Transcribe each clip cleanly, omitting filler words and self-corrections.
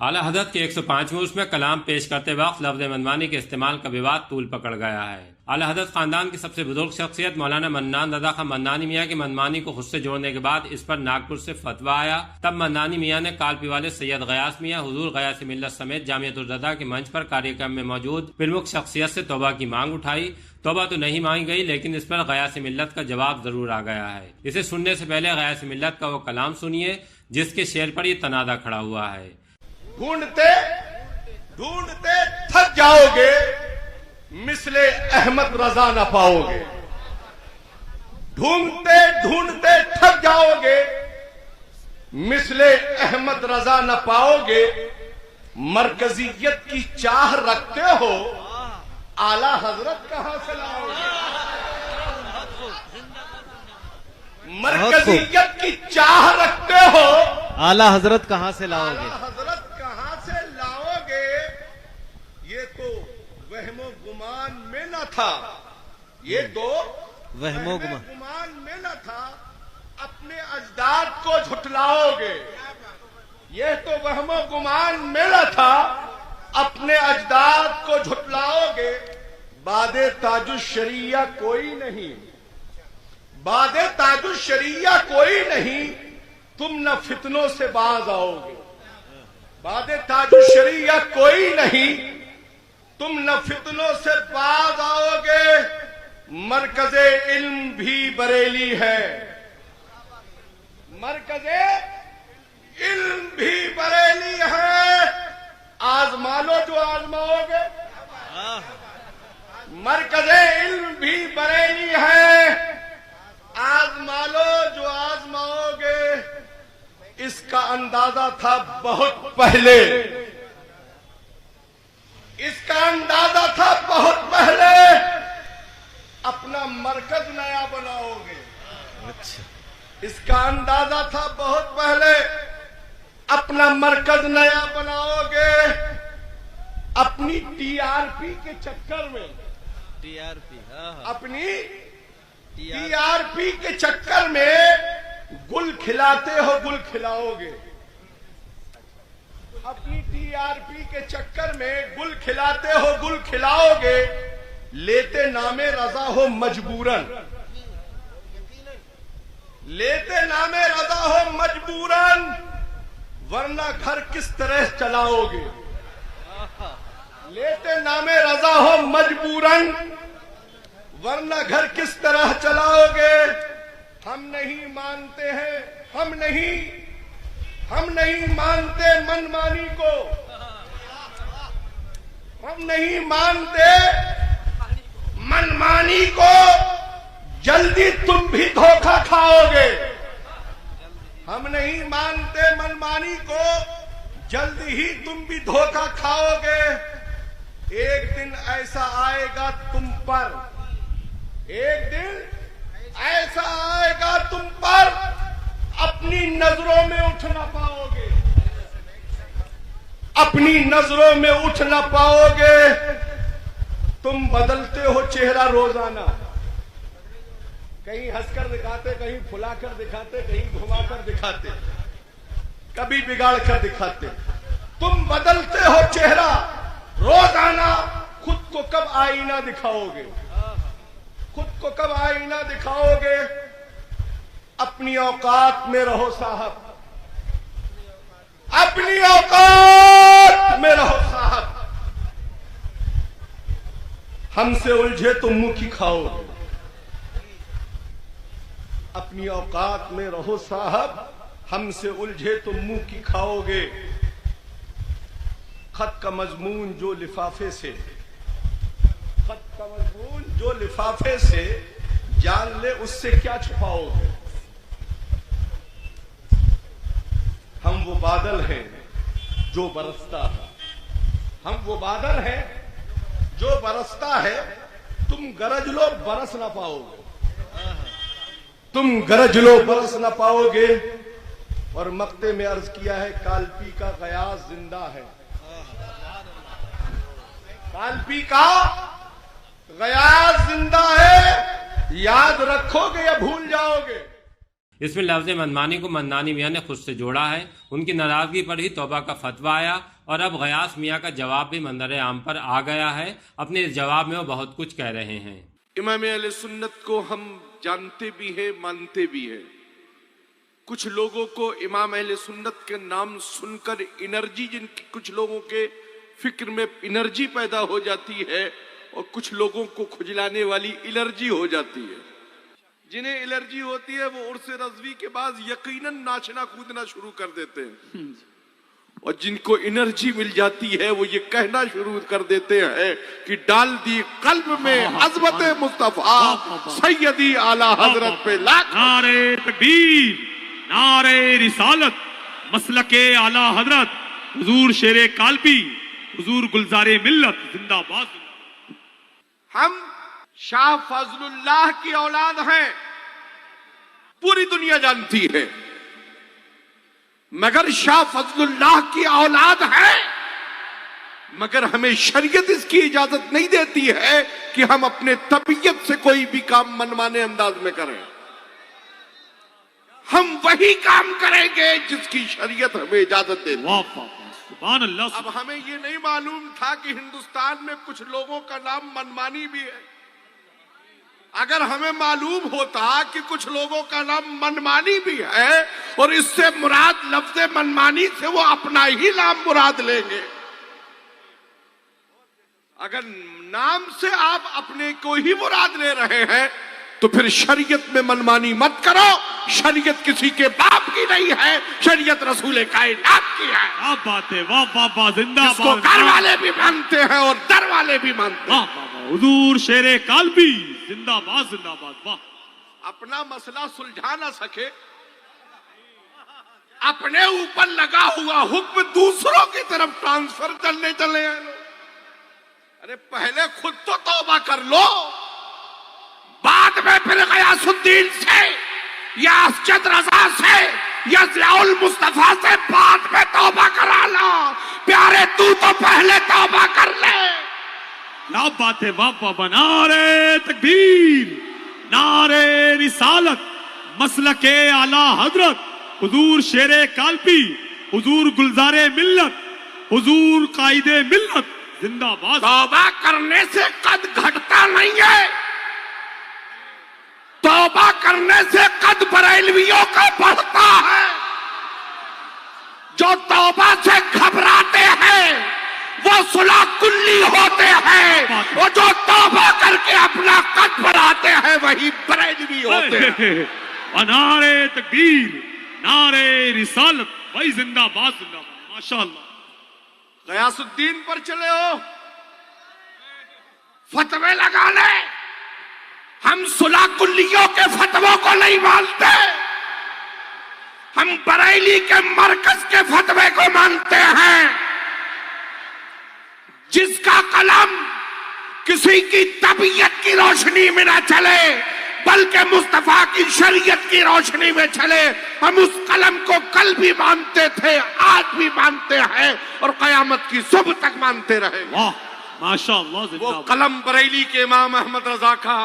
आला हज़रत के 105वें उर्स में कलाम पेश करते वक्त लफ्ज़ मनमानी के इस्तेमाल का विवाद तूल पकड़ गया है। आला हज़रत खानदान की सबसे बुजुर्ग शख्सियत मौलाना मन्नान रज़ा खां मन्नानी मियाँ की मनमानी को खुद से जोड़ने के बाद इस पर नागपुर से फतवा आया। तब मन्नानी मियाँ ने कालपी वाले सैयद गयास मियाँ हुजूर गयास मिल्लत समेत जामियतुर रज़ा के मंच पर कार्यक्रम में मौजूद प्रमुख शख्सियत से तौबा की मांग उठाई। तौबा तो नहीं मांगी गई, लेकिन इस पर गयास मिल्लत का जवाब जरूर आ गया है। इसे सुनने से पहले गयास मिल्लत का वो कलाम सुनिए जिसके शेर पर ये तनादा खड़ा हुआ है। ढूंढते ढूंढते थक जाओगे, मिसले अहमद रजा न पाओगे। ढूंढते ढूंढते थक जाओगे, मिसले अहमद रजा न पाओगे। मरकजियत की चाह रखते हो, आला हजरत कहां से लाओगे? मरकजियत की चाह रखते हो, आला हजरत कहां से लाओगे? आला हजरत कहां से लाओगे? ये तो वहमो गुमान में न था, ये तो वहमो गुमान में न था। अपने अजदाद को झुठलाओगे, ये तो वहमो गुमान में न था। अपने अजदाद को झुठलाओगे। बादे ताजुश शरिया कोई नहीं, बादे ताजुश शरिया कोई नहीं। तुम न फितनों से बाज आओगे। बादे ताजुश शरिया कोई नहीं, तुम न फितनों से बाज आओगे। मरकज़े इल्म भी बरेली है, मरकज़े इल्म भी बरेली है। आजमा लो जो आजमाओगे। मरकज़े इल्म भी बरेली है, आजमा लो जो आजमाओगे। इसका अंदाजा था बहुत पहले, इसका अंदाजा था बहुत पहले। अपना मरकज नया बनाओगे। अच्छा, इसका अंदाजा था बहुत पहले। अपना मरकज नया बनाओगे। अपनी टीआरपी के चक्कर में, अपनी टीआरपी के चक्कर में गुल खिलाते हो, गुल खिलाओगे। अपनी टीआरपी के चक्कर में गुल खिलाते हो, गुल खिलाओगे। लेते नामे रजा हो मजबूरन, लेते नामे रजा हो मजबूरन, वरना घर किस तरह चलाओगे। लेते नामे रजा हो मजबूरन, वरना घर किस तरह चलाओगे। हम नहीं मानते हैं, हम नहीं मानते मनमानी को, हम नहीं मानते मनमानी को। जल्दी तुम भी धोखा खाओगे। हम नहीं मानते मनमानी को, जल्दी ही तुम भी धोखा खाओगे। एक दिन ऐसा आएगा तुम पर, एक दिन ऐसा आएगा तुम पर, अपनी नजरों में उठ ना पाओगे, अपनी नजरों में उठ ना पाओगे। तुम बदलते हो चेहरा रोजाना, कहीं हंसकर दिखाते, कहीं फुलाकर दिखाते, कहीं घुमाकर दिखाते, कभी बिगाड़ कर दिखाते। तुम बदलते हो चेहरा रोजाना। खुद को कब आईना दिखाओगे? खुद को कब आईना दिखाओगे? अपनी औकात में रहो साहब, अपनी औकात में रहो साहब। हमसे उलझे तो मुंह की खाओगे। अपनी औकात में रहो साहब, हमसे उलझे तो मुंह की खाओगे। खत का मजमून जो लिफाफे से, खत का मजमून जो लिफाफे से, जान ले उससे क्या छुपाओगे। हम वो बादल हैं जो बरसता है, हम वो बादल हैं जो बरसता है। तुम गरज लो बरस ना पाओगे, तुम गरज लो बरस ना पाओगे। और मक्ते में अर्ज किया है, कालपी का गयास जिंदा है, कालपी का गयास जिंदा है। याद रखोगे या भूल जाओगे? इसमें लफ्ज मनमानी को मन्नानी मियाँ ने खुद से जोड़ा है। उनकी नाराजगी पर ही तौबा का फतवा आया और अब गयास मियाँ का जवाब भी मंजर आम पर आ गया है। अपने इस जवाब में वो बहुत कुछ कह रहे हैं। इमाम अहले सुन्नत को हम जानते भी हैं, मानते भी हैं। कुछ लोगों को इमाम अहले सुन्नत के नाम सुनकर एनर्जी, जिनकी कुछ लोगों के फिक्र में एनर्जी पैदा हो जाती है और कुछ लोगों को खुजलाने वाली एलर्जी हो जाती है। जिन्हें एलर्जी होती है वो उर्स रज़वी के बाद यकीनन नाचना कूदना शुरू कर देते हैं और जिनको एनर्जी मिल जाती है वो ये कहना शुरू कर देते हैं कि डाल दी कल्ब में अज़मत मुस्तफा सैयदी आला हजरत पे लाख नारे तकबीर, नारे रिसालत, मसलके आला हजरत, हुजूर शेरे कालबी, हुजूर गुलजारे मिल्लत जिंदाबाद। हम शाह फजलुल्लाह की औलाद हैं, पूरी दुनिया जानती है, मगर शाह फजलुल्लाह की औलाद है, मगर हमें शरीयत इसकी इजाजत नहीं देती है कि हम अपने तबीयत से कोई भी काम मनमाने अंदाज में करें। हम वही काम करेंगे जिसकी शरीयत हमें इजाजत देती है। सुभान अल्लाह। अब हमें ये नहीं मालूम था कि हिंदुस्तान में कुछ लोगों का नाम मनमानी भी है। अगर हमें मालूम होता कि कुछ लोगों का नाम मनमानी भी है और इससे मुराद लफ्ज मनमानी से वो अपना ही नाम मुराद लेंगे। अगर नाम से आप अपने को ही मुराद ले रहे हैं तो फिर शरीयत में मनमानी मत करो। शरीयत किसी के बाप की नहीं है, शरीयत रसूल कायनात की है। क्या बात है, वाह वाह वाह, जिंदाबाद। इसको घर वाले भी मानते हैं और दर वाले भी मानते हैं। हुजूर शेरे कालबी जिंदाबाद जिंदाबाद। वाह। अपना मसला सुलझा ना सके, अपने ऊपर लगा हुआ हुक्म दूसरों की तरफ ट्रांसफर करने चले हैं। अरे पहले खुद तो तौबा कर लो, बाद में फिर गयासुद्दीन से या असजद रजा से या ज़ियाउल मुस्तफा से बाद में तौबा करा लो। प्यारे तू तो पहले तौबा कर ले। क्या बात है, वाह वाह। नारे तकबीर, नारे रिसालत, मसलके आला हजरत, हुजूर शेरे कालबी, हुजूर गुलजारे मिल्लत, हुजूर कायदे मिल्लत जिंदाबाद। तौबा करने से कद घटता नहीं है, तौबा करने से कद बरेलवियों का बढ़ता है। जो तौबा से घबराते हैं वो सुलह कुल्ली होते हैं और जो तौबा करके अपना कद बढ़ाते हैं वही बरेलवी होते हैं। नारे तकबीर, नारे रिसालत, भाई जिंदाबाद जिंदाबाद, माशाअल्लाह। गयासुद्दीन पर चले हो, फतवे लगाने। हम सुलह कुल्लियों के फतवों को नहीं मानते, हम बरेली के मरकज के फतवे को मानते हैं। जिसका कलम किसी की तबीयत की रोशनी में ना चले बल्कि मुस्तफा की शरीयत की रोशनी में चले, हम उस कलम को कल भी मानते थे, आज भी मानते हैं और कयामत की सुबह तक मानते रहे। वाह माशाअल्लाह। वो कलम बरेली के इमाम अहमद रजा का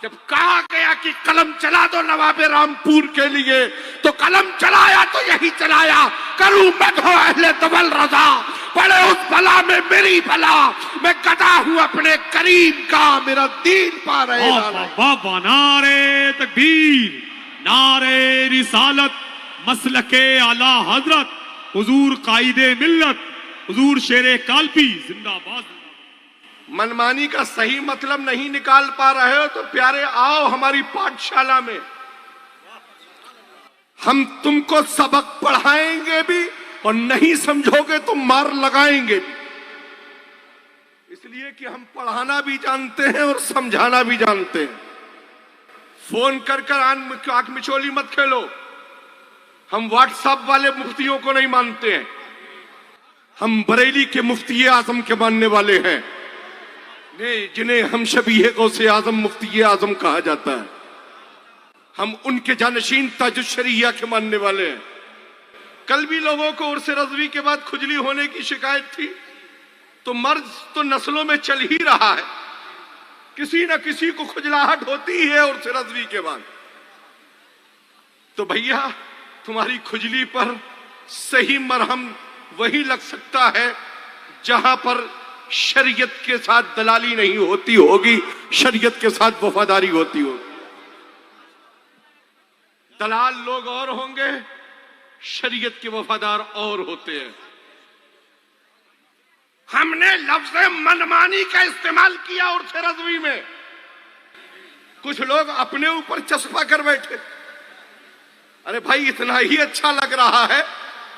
जब कहा गया कि कलम चला दो नवाबे रामपुर के लिए, तो कलम चलाया तो यही चलाया, करूं मदहो अहले दवल रजा, पड़े उस भला में मेरी भला, मैं गदा हूं अपने करीम का, मेरा दीन पा रहे। बाबा नारे तकबीर, नारे रिसालत, मसलके आला हजरत, हुजूर कायदे मिल्लत, हुजूर शेरे कालबी जिंदाबाद। मनमानी का सही मतलब नहीं निकाल पा रहे हो तो प्यारे आओ हमारी पाठशाला में, हम तुमको सबक पढ़ाएंगे भी और नहीं समझोगे तो मार लगाएंगे भी। इसलिए कि हम पढ़ाना भी जानते हैं और समझाना भी जानते हैं। फोन कर कर आंख मिचोली मत खेलो। हम व्हाट्सएप वाले मुफ्तियों को नहीं मानते हैं, हम बरेली के मुफ्ती आजम के मानने वाले हैं, जिन्हें हम शबीह गौसे आजम मुफ्ती आजम कहा जाता है। हम उनके जानशीन ताजुश शरिया के मानने वाले हैं। कल भी लोगों को उर्स रज़वी के बाद खुजली होने की शिकायत थी, तो मर्ज तो नस्लों में चल ही रहा है, किसी न किसी को खुजलाहट होती है उर्स रज़वी के बाद। तो भैया तुम्हारी खुजली पर सही मरहम वही लग सकता है जहां पर शरीयत के साथ दलाली नहीं होती होगी, शरीयत के साथ वफादारी होती होगी। दलाल लोग और होंगे, शरीयत के वफादार और होते हैं। हमने लफ्ज़ मनमानी का इस्तेमाल किया और से रज़वी में कुछ लोग अपने ऊपर चस्पा कर बैठे। अरे भाई इतना ही अच्छा लग रहा है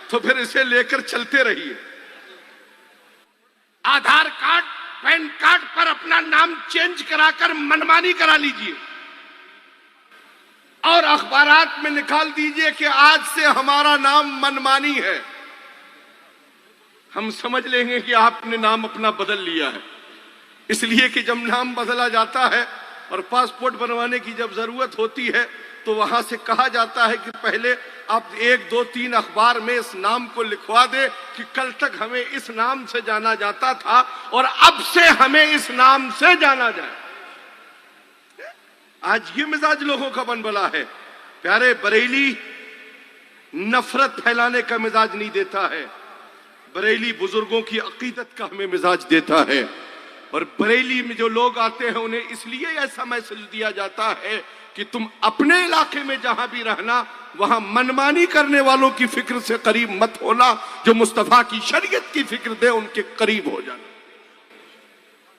तो फिर इसे लेकर चलते रहिए। आधार कार्ड, पैन कार्ड पर अपना नाम चेंज कराकर मनमानी करा लीजिए और अखबारात में निकाल दीजिए कि आज से हमारा नाम मनमानी है। हम समझ लेंगे कि आपने नाम अपना बदल लिया है, इसलिए कि जब नाम बदला जाता है और पासपोर्ट बनवाने की जब जरूरत होती है तो वहां से कहा जाता है कि पहले आप 1, 2, 3 अखबार में इस नाम को लिखवा दे कि कल तक हमें इस नाम से जाना जाता था और अब से हमें इस नाम से जाना जाए। आज ये मिजाज लोगों का बन बला है। प्यारे बरेली नफरत फैलाने का मिजाज नहीं देता है, बरेली बुजुर्गों की अकीदत का हमें मिजाज देता है। और बरेली में जो लोग आते हैं उन्हें इसलिए ऐसा मैसेज दिया जाता है कि तुम अपने इलाके में जहां भी रहना वहां मनमानी करने वालों की फिक्र से करीब मत होना, जो मुस्तफा की शरीयत की फिक्र दे उनके करीब हो जाना।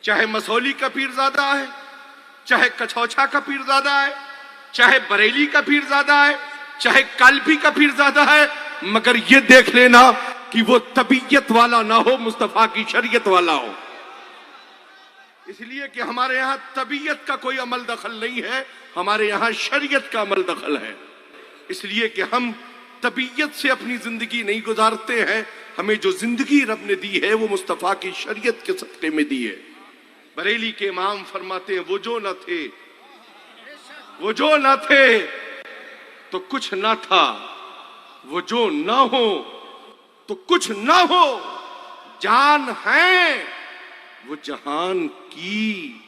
चाहे मसौली का पीरजादा है, चाहे कछौछा का पीरजादा है, चाहे बरेली का पीरजादा है, चाहे कालपी का पीरजादा है, मगर ये देख लेना कि वो तबीयत वाला ना हो, मुस्तफा की शरीयत वाला हो। इसलिए कि हमारे यहां तबीयत का कोई अमल दखल नहीं है, हमारे यहां शरीयत का अमल दखल है। इसलिए कि हम तबीयत से अपनी जिंदगी नहीं गुजारते हैं, हमें जो जिंदगी रब ने दी है वो मुस्तफा की शरीयत के सदके में दी है। बरेली के इमाम फरमाते हैं वो जो न थे तो कुछ न था, वो जो न हो तो कुछ न हो, जान है वो जहान की,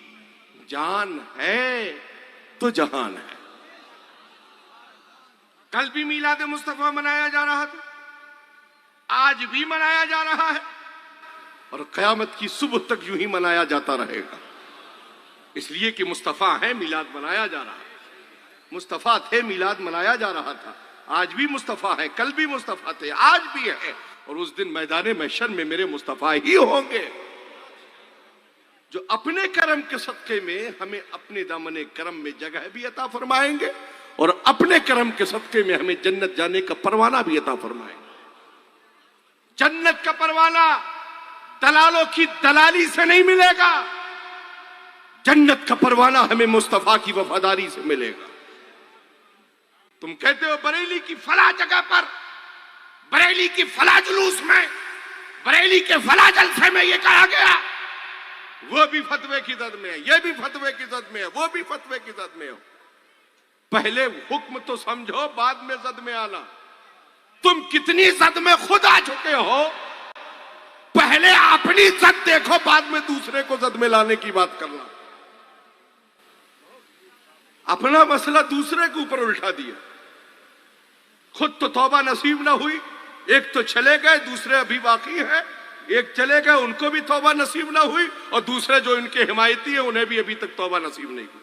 जान है तो जहान है। कल भी मीलाद मुस्तफा मनाया जा रहा था, आज भी मनाया जा रहा है और कयामत की सुबह तक यूं ही मनाया जाता रहेगा। इसलिए कि मुस्तफा है, मिलाद मनाया जा रहा है। मुस्तफा थे, मिलाद मनाया जा रहा था। आज भी मुस्तफा है, कल भी मुस्तफा थे, आज भी है और उस दिन मैदान महशर में मेरे मुस्तफा ही होंगे जो अपने करम के सदके में हमें अपने दामने करम में जगह भी अता फरमाएंगे और अपने करम के सदके में हमें जन्नत जाने का परवाना भी अता फरमाएंगे। जन्नत का परवाना दलालों की दलाली से नहीं मिलेगा, जन्नत का परवाना हमें मुस्तफा की वफादारी से मिलेगा। तुम कहते हो बरेली की फला जगह पर, बरेली की फला जुलूस में, बरेली के फला जलसे में ये कहा गया, वो भी फतवे की जद में है, ये भी फतवे की जद में है, वो भी फतवे की जद में हो। पहले हुक्म तो समझो, बाद में जद में आना। तुम कितनी जद में खुद आ चुके हो, पहले अपनी जद देखो, बाद में दूसरे को जद में लाने की बात करना। अपना मसला दूसरे के ऊपर उल्टा दिया, खुद तो तौबा नसीब ना हुई, एक तो चले गए, दूसरे अभी बाकी हैं। एक चले गए, उनको भी तौबा नसीब ना हुई और दूसरे जो इनके हिमायती है उन्हें भी अभी तक तौबा नसीब नहीं हुई।